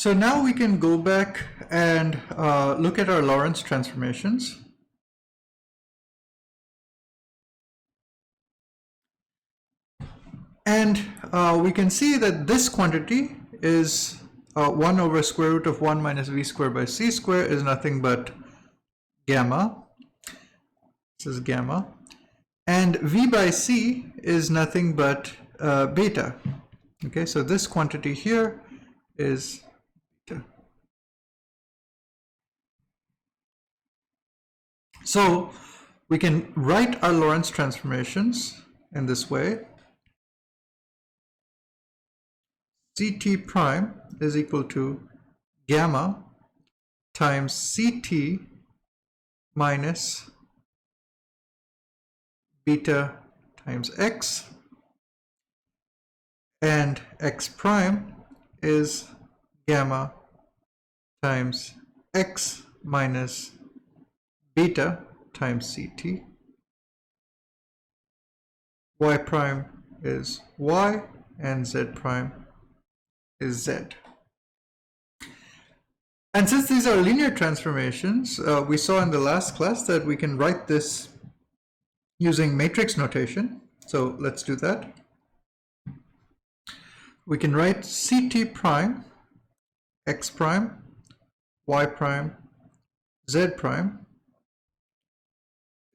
So now we can go back and look at our Lorentz transformations. And we can see that this quantity is 1 over square root of 1 minus v squared by c squared is nothing but gamma. This is gamma. And v by c is nothing but beta. Okay, so this quantity here is beta. So we can write our Lorentz transformations in this way. Ct prime is equal to gamma times Ct minus beta times x, and x prime is gamma times x minus beta times Ct. Y prime is y, and z prime is z. And since these are linear transformations, we saw in the last class that we can write this using matrix notation. So let's do that. We can write Ct prime, x prime, y prime, z prime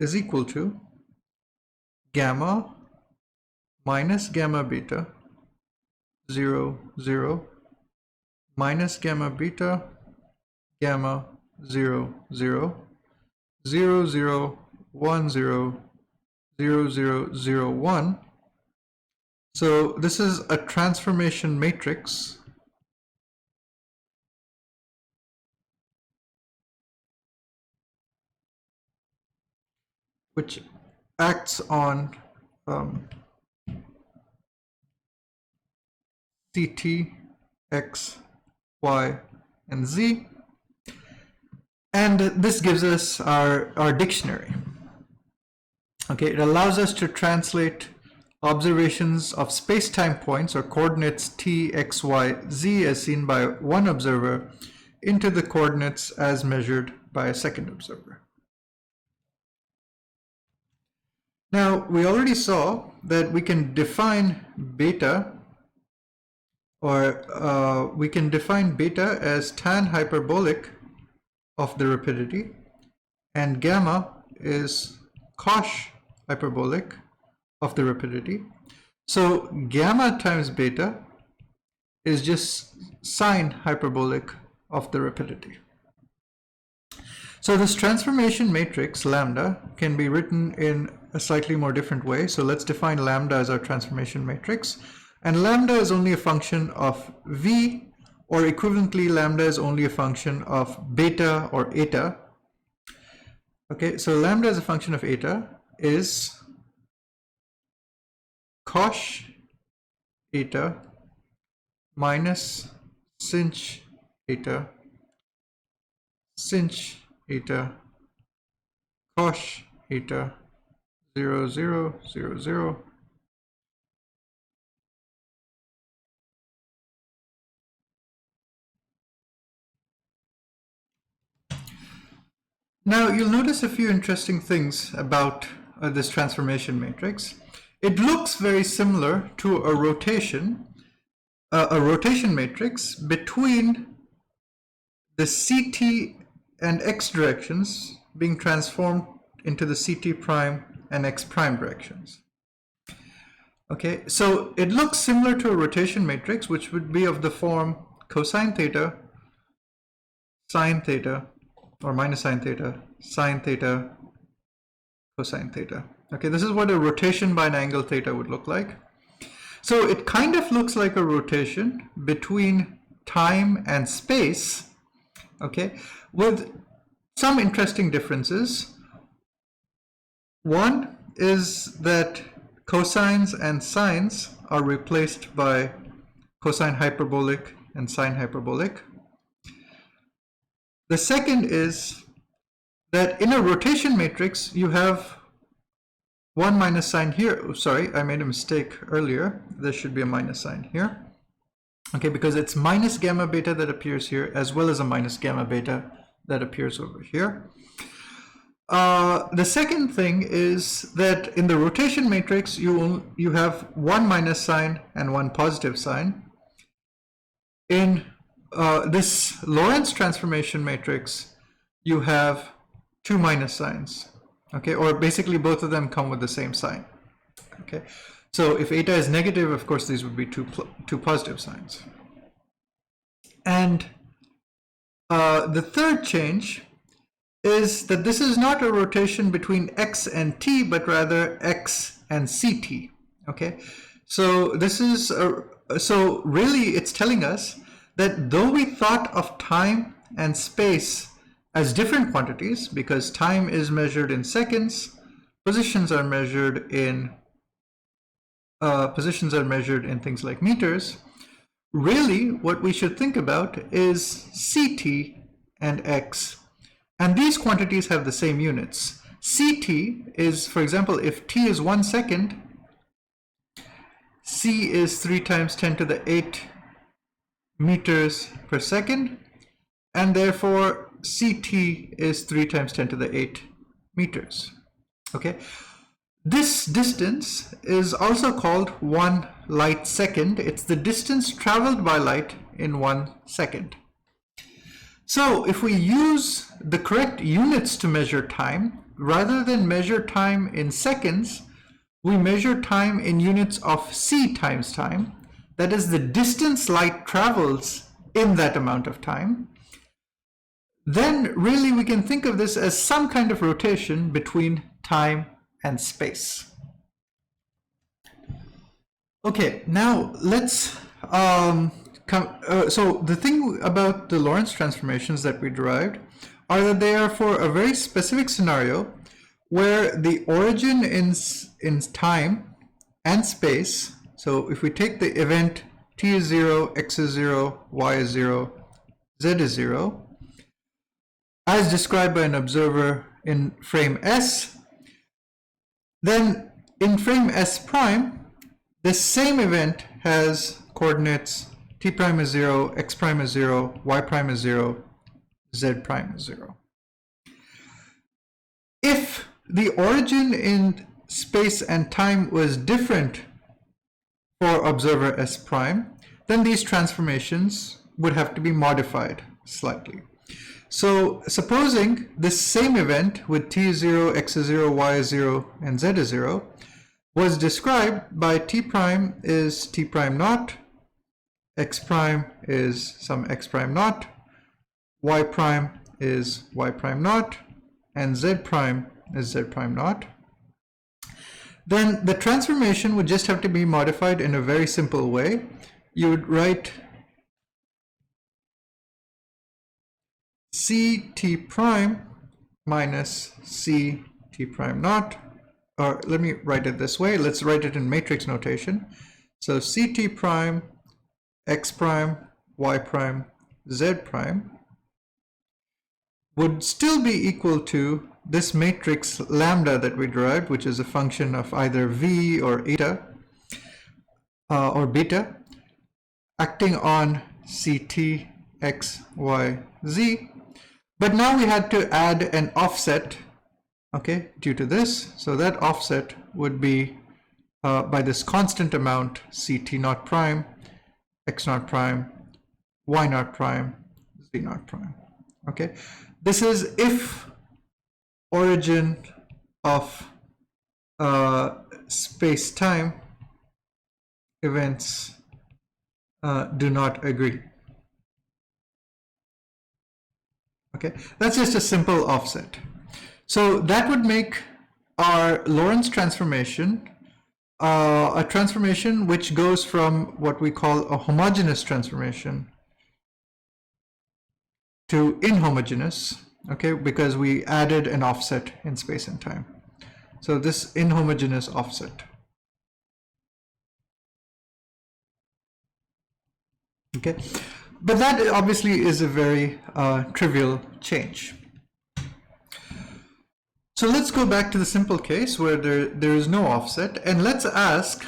is equal to gamma minus gamma beta 0, 0, minus gamma beta, gamma 0, 0, 0, 0, 1, 0, 0, 0, 0, 1. So this is a transformation matrix which acts on Ct, x, y, and z, and this gives us our dictionary. Okay, it allows us to translate observations of space-time points or coordinates t, x, y, z as seen by one observer into the coordinates as measured by a second observer. Now, we already saw that we can define beta, or we can define beta as tan hyperbolic of the rapidity, and gamma is cosh hyperbolic of the rapidity. So gamma times beta is just sine hyperbolic of the rapidity. So this transformation matrix lambda can be written in a slightly more different way. So let's define lambda as our transformation matrix. And lambda is only a function of v, or equivalently lambda is only a function of beta or eta. Okay, so lambda as a function of eta is cosh eta minus sinh eta cosh eta 0, 0, 0, 0. Now you'll notice a few interesting things about this transformation matrix. It looks very similar to a rotation matrix between the Ct and x directions being transformed into the Ct prime and x prime directions. Okay, so it looks similar to a rotation matrix, which would be of the form cosine theta, sine theta, or minus sine theta, cosine theta. Okay, this is what a rotation by an angle theta would look like. So it kind of looks like a rotation between time and space, okay, with some interesting differences. One is that cosines and sines are replaced by cosine hyperbolic and sine hyperbolic. The second is that in a rotation matrix you have 1 minus sign here. Oh, sorry, I made a mistake earlier. There should be a minus sign here. Okay, because it's minus gamma beta that appears here as well as a minus gamma beta that appears over here. The second thing is that in the rotation matrix, you have one minus sign and one positive sign. In this Lorentz transformation matrix, you have two minus signs, okay, or basically both of them come with the same sign, okay. So if eta is negative, of course, these would be two positive signs. And the third change is that this is not a rotation between x and t, but rather x and ct, okay. So this is so really it's telling us that though we thought of time and space as different quantities, because time is measured in seconds, positions are measured in things like meters, really what we should think about is ct and x. And these quantities have the same units. Ct is, for example, if t is 1 second, c is 3 times 10 to the 8 meters per second, and therefore ct is 3 times 10 to the 8 meters. Okay. This distance is also called 1 light second. It's the distance traveled by light in 1 second. So if we use the correct units to measure time, rather than measure time in seconds, we measure time in units of c times time. That is the distance light travels in that amount of time. Then really we can think of this as some kind of rotation between time and space. Okay, now let's so the thing about the Lorentz transformations that we derived are that they are for a very specific scenario where the origin in time and space, so if we take the event t is 0, x is 0, y is 0, z is 0, as described by an observer in frame S, then in frame S prime, this same event has coordinates t prime is 0, x prime is 0, y prime is 0, z prime is 0. If the origin in space and time was different for observer S prime, then these transformations would have to be modified slightly. So supposing this same event with t is 0, x is 0, y is 0, and z is 0 was described by t prime is t prime naught, x prime is some x prime naught, y prime is y prime naught, and z prime is z prime naught, then the transformation would just have to be modified in a very simple way. You would write ct prime minus ct prime naught, or let me write it this way. Let's write it in matrix notation. So ct prime, x prime, y prime, z prime would still be equal to this matrix lambda that we derived, which is a function of either v or eta or beta acting on ct, x, y, z. But now we had to add an offset, okay, due to this. So that offset would be by this constant amount ct naught prime, x naught prime, y naught prime, z naught prime. Okay, this is if origin of space-time events do not agree. Okay, that's just a simple offset. So that would make our Lorentz transformation a transformation which goes from what we call a homogeneous transformation to inhomogeneous, okay, because we added an offset in space and time. So this inhomogeneous offset. Okay, but that obviously is a very trivial change. So let's go back to the simple case where there is no offset, and let's ask,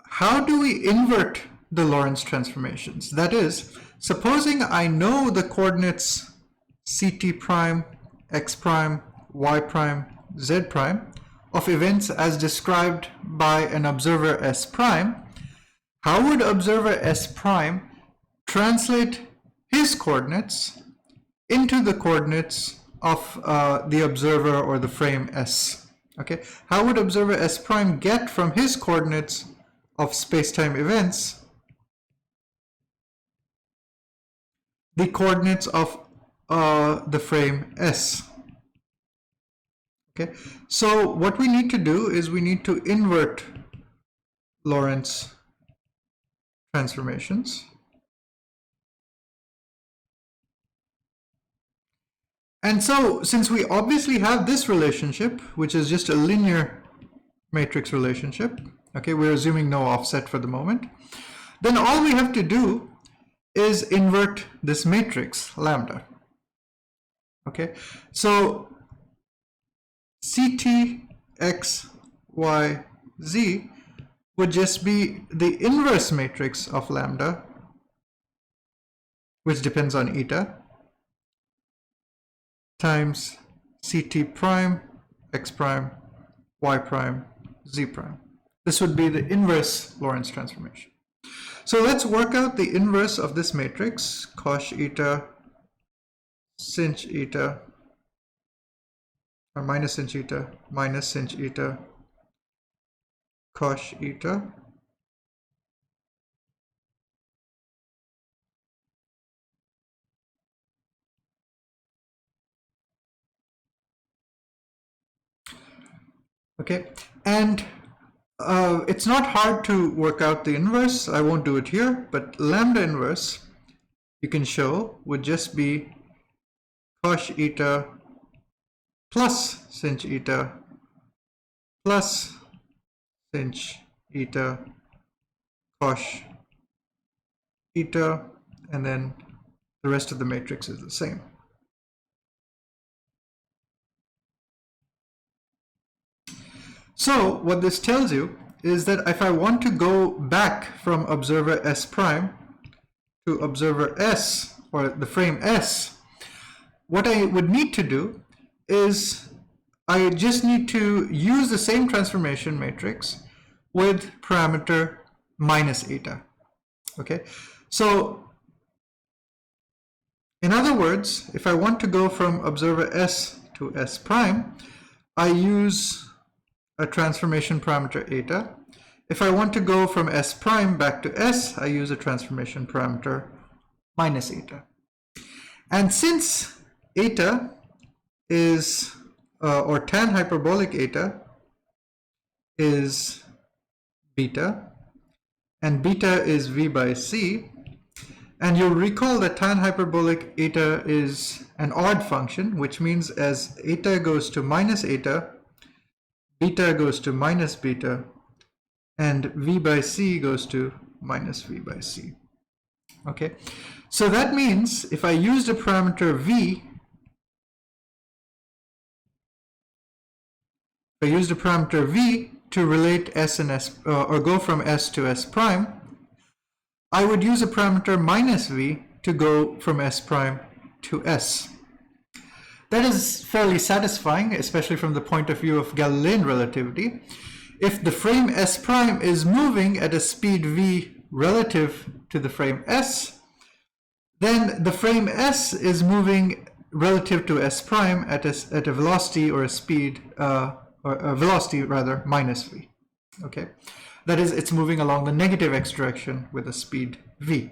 how do we invert the Lorentz transformations. That is, supposing I know the coordinates ct prime, x prime, y prime, z prime of events as described by an observer S prime, how would observer S prime translate his coordinates into the coordinates of the observer or the frame S? Okay, how would observer S prime get from his coordinates of space-time events the coordinates of the frame S? Okay, so what we need to do is we need to invert Lorentz transformations. And so, since we obviously have this relationship, which is just a linear matrix relationship, okay, we're assuming no offset for the moment, then all we have to do is invert this matrix, lambda. Okay, so Ct, x, y, z would just be the inverse matrix of lambda, which depends on eta, times Ct prime, x prime, y prime, z prime. This would be the inverse Lorentz transformation. So let's work out the inverse of this matrix, cosh eta, sinh eta, or minus sinh eta, cosh eta. Okay, and it's not hard to work out the inverse. I won't do it here, but lambda inverse, you can show, would just be cosh eta plus sinh eta plus sinh eta cosh eta, and then the rest of the matrix is the same. So what this tells you is that if I want to go back from observer S prime to observer S, or the frame S, what I would need to do is I just need to use the same transformation matrix with parameter minus eta. Okay, so in other words, if I want to go from observer S to S prime, I use a transformation parameter eta. If I want to go from S prime back to S, I use a transformation parameter minus eta. And since eta is, or tan hyperbolic eta is beta, and beta is V by C, and you'll recall that tan hyperbolic eta is an odd function, which means as eta goes to minus eta, beta goes to minus beta, and V by C goes to minus V by C. Okay, so that means if I used a parameter V, if I used a parameter V to relate S and S, or go from S to S prime, I would use a parameter minus V to go from S prime to S. That is fairly satisfying, especially from the point of view of Galilean relativity. If the frame S prime is moving at a speed V relative to the frame S, then the frame S is moving relative to S prime at a velocity or a speed, or a velocity rather, minus V. Okay, that is, it's moving along the negative x direction with a speed V.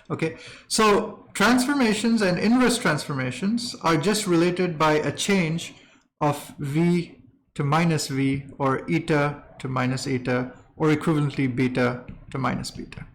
Okay, so transformations and inverse transformations are just related by a change of V to minus V, or eta to minus eta, or equivalently beta to minus beta.